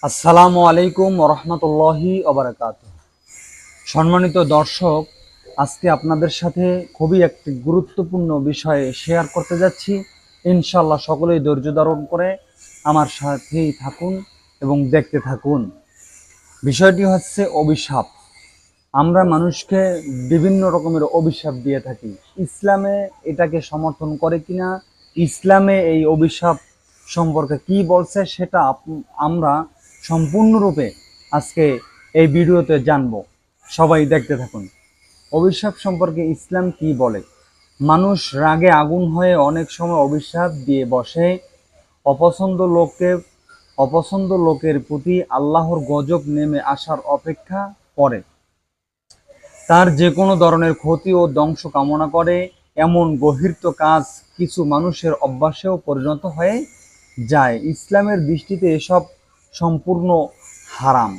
আসসালামু আলাইকুম রহমতুল্লাহি ওবারাকাতুহু। সম্মানিত দর্শক, আজকে আপনাদের সাথে খুবই একটি গুরুত্বপূর্ণ বিষয়ে শেয়ার করতে যাচ্ছি। ইনশাল্লাহ সকলেই ধৈর্য ধারণ করে আমার সাথেই থাকুন এবং দেখতে থাকুন। বিষয়টি হচ্ছে অভিশাপ। আমরা মানুষকে বিভিন্ন রকমের অভিশাপ দিয়ে থাকি। ইসলামে এটাকে সমর্থন করে কিনা, ইসলামে এই অভিশাপ সম্পর্কে কি বলছে, সেটা আমরা সম্পূর্ণরূপে আজকে এই ভিডিওতে জানব। সবাই দেখতে থাকুন। অভিশাপ সম্পর্কে ইসলাম কি বলে। মানুষ রাগে আগুন হয়ে অনেক সময় অভিশাপ দিয়ে বসে। অপছন্দ লোকের প্রতি আল্লাহর গজব নেমে আসার অপেক্ষা করে। তার যে কোনো ধরনের ক্ষতি ও ধ্বংস কামনা করে। এমন গর্হিত কাজ কিছু মানুষের অভ্যাসেও পরিণত হয়ে যায়। ইসলামের দৃষ্টিতে এসব সম্পূর্ণ হারাম।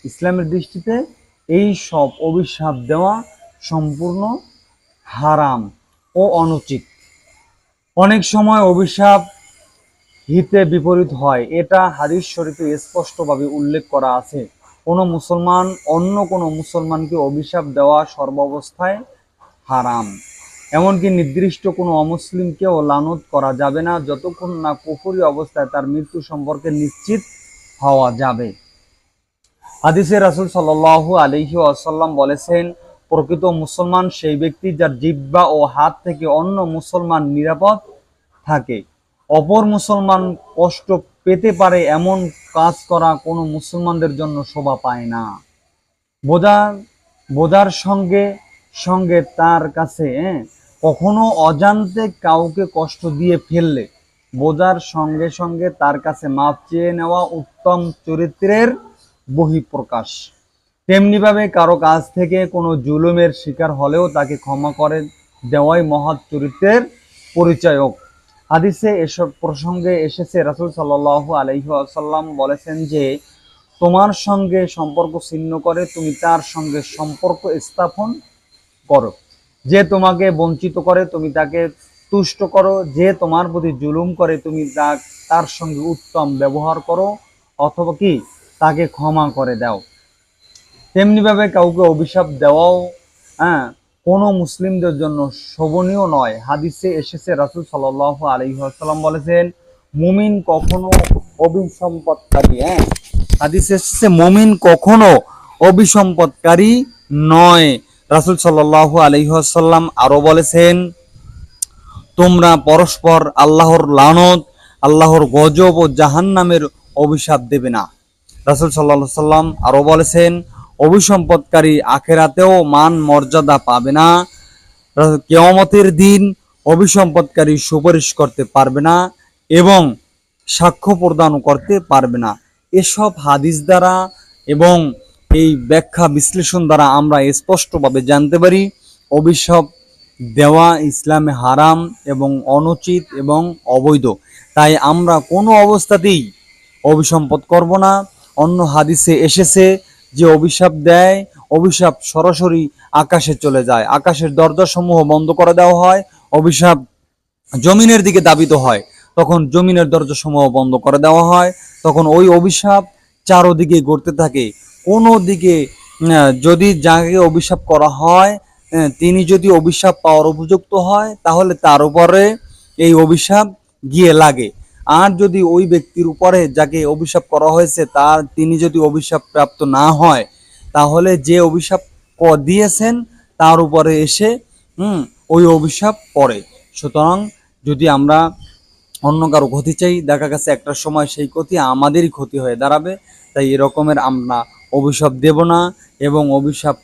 ইসলামের দৃষ্টিতে এই সব অভিশাপ দেওয়া সম্পূর্ণ হারাম ও অনুচিত। অনেক সময় অভিশাপ হিতে বিপরীত হয়। এটা হাদিস শরীফে স্পষ্টভাবে উল্লেখ করা আছে। কোনো মুসলমান অন্য কোনো মুসলমানকে অভিশাপ দেওয়া সর্বাবস্থায় হারাম। এমনকি নির্দিষ্ট কোনো অমুসলিমকেও লানত করা যাবে না যতক্ষণ না কুফরি অবস্থায় তার মৃত্যু সম্পর্কে নিশ্চিত হওয়া যাবে। হাদিসে রাসূল সাল্লাল্লাহু আলাইহি ওয়াসাল্লাম বলেছেন, প্রকৃত মুসলমান সেই ব্যক্তি যার জিহ্বা ও হাত থেকে অন্য মুসলমান নিরাপদ থাকে। অপর মুসলমান কষ্ট পেতে পারে এমন কাজ করা কোনো মুসলমানদের জন্য শোভা পায় না। বোঝার সঙ্গে সঙ্গে তার কাছে কখনো অজান্তে কাউকে কষ্ট দিয়ে ফেললে বোঝার সঙ্গে সঙ্গে তার কাছে মাপ চেয়ে নেওয়া উত্তম চরিত্রের বহিঃপ্রকাশ। তেমনিভাবে কারো কাছ থেকে কোনো জুলুমের শিকার হলেও তাকে ক্ষমা করে দেওয়াই মহৎ চরিত্রের পরিচায়ক। হাদিসে এসব প্রসঙ্গে এসেছে, রাসূল সাল্লাল্লাহু আলাইহি ওয়াসাল্লাম বলেছেন যে, তোমার সঙ্গে সম্পর্ক ছিন্ন করে তুমি তার সঙ্গে সম্পর্ক স্থাপন করো। যে তোমাকে বঞ্চিত করে তুমি তাকে তুষ্ট করো। যে তোমার প্রতি জুলুম করে তুমি তার সঙ্গে উত্তম ব্যবহার করো, অথবা কি তাকে ক্ষমা করে দাও। তেমনিভাবে কাউকে অভিশাপ দেওয়াও কোনো মুসলিমদের জন্য শোভনীয় নয়। হাদিসে এসেছে, রাসূল সাল্লাল্লাহু আলাইহি ওয়াসাল্লাম বলেছেন, মুমিন কখনো অভিসম্পদকারী হাদিসে এসেছে মুমিন কখনো অভিসম্পদকারী নয়। রাসূল সাল্লাল্লাহু আলাইহি ওয়াসাল্লাম আরো বলেছেন, তোমরা পরস্পর আল্লাহর লানত, আল্লাহর গজব ও জাহান্নামের অভিশাপ দেবে না। রাসূল সাল্লাল্লাহু আলাইহি ওয়াসাল্লাম আরো বলেছেন, অভিসম্পদকারী আখিরাতেও মান মর্যাদা পাবে না। কিয়ামতের দিন অভিসম্পদকারী সুপারিশ করতে পারবে না এবং সাক্ষ্য প্রদান করতে পারবে না। এসব হাদিস দ্বারা এবং এই ব্যাখ্যা বিশ্লেষণ দ্বারা আমরা স্পষ্টভাবে জানতে পারি অভিশাপ দেওয়া ইসলামে হারাম এবং অনুচিত এবং অবৈধ। তাই আমরা কোনো অবস্থাতেই অভিসম্পদ করব না। অন্য হাদিসে এসেছে যে অভিশাপ দেয়, অভিশাপ সরাসরি আকাশে চলে যায়, আকাশের দরজাসমূহ বন্ধ করে দেওয়া হয়। অভিশাপ জমিনের দিকে দাবিত হয়, তখন জমিনের দরজাসমূহ বন্ধ করে দেওয়া হয়। তখন ওই অভিশাপ চারোদিকে ঘুরতে থাকে। কোনো দিকে যদি যাকে অভিশাপ করা হয় তিনি যদি অভিশাপ পাওয়ার উপযুক্ত হয় তাহলে তার উপরে এই অভিশাপ গিয়ে লাগে। আর যদি ওই ব্যক্তির উপরে যাকে অভিশাপ করা হয়েছে তিনি যদি অভিশাপ প্রাপ্ত না হয় তাহলে যে অভিশাপ দিয়েছেন তার উপরে এসে ওই অভিশাপ পড়ে। সুতরাং যদি আমরা অন্য কারো ক্ষতি চাই, দেখা গেছে একটা সময় সেই ক্ষতি আমাদেরই ক্ষতি হয়ে দাঁড়াবে। তাই এরকমের আমরা অভিশাপ দেব না এবং অভিশাপ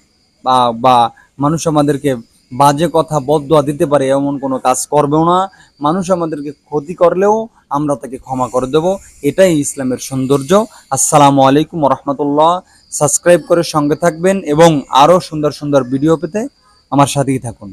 বা মানুষ আমাদেরকে বাজে কথা বদদোয়া দিতে পারে এমন কোনো কাজ করবেও না। মানুষ আমাদেরকে ক্ষতি করলেও আমরা তাকে ক্ষমা করে দেব। এটাই ইসলামের সৌন্দর্য। আসসালামু আলাইকুম রহমতুল্লাহ। সাবস্ক্রাইব করে সঙ্গে থাকবেন এবং আরও সুন্দর সুন্দর ভিডিও পেতে আমার সাথেই থাকুন।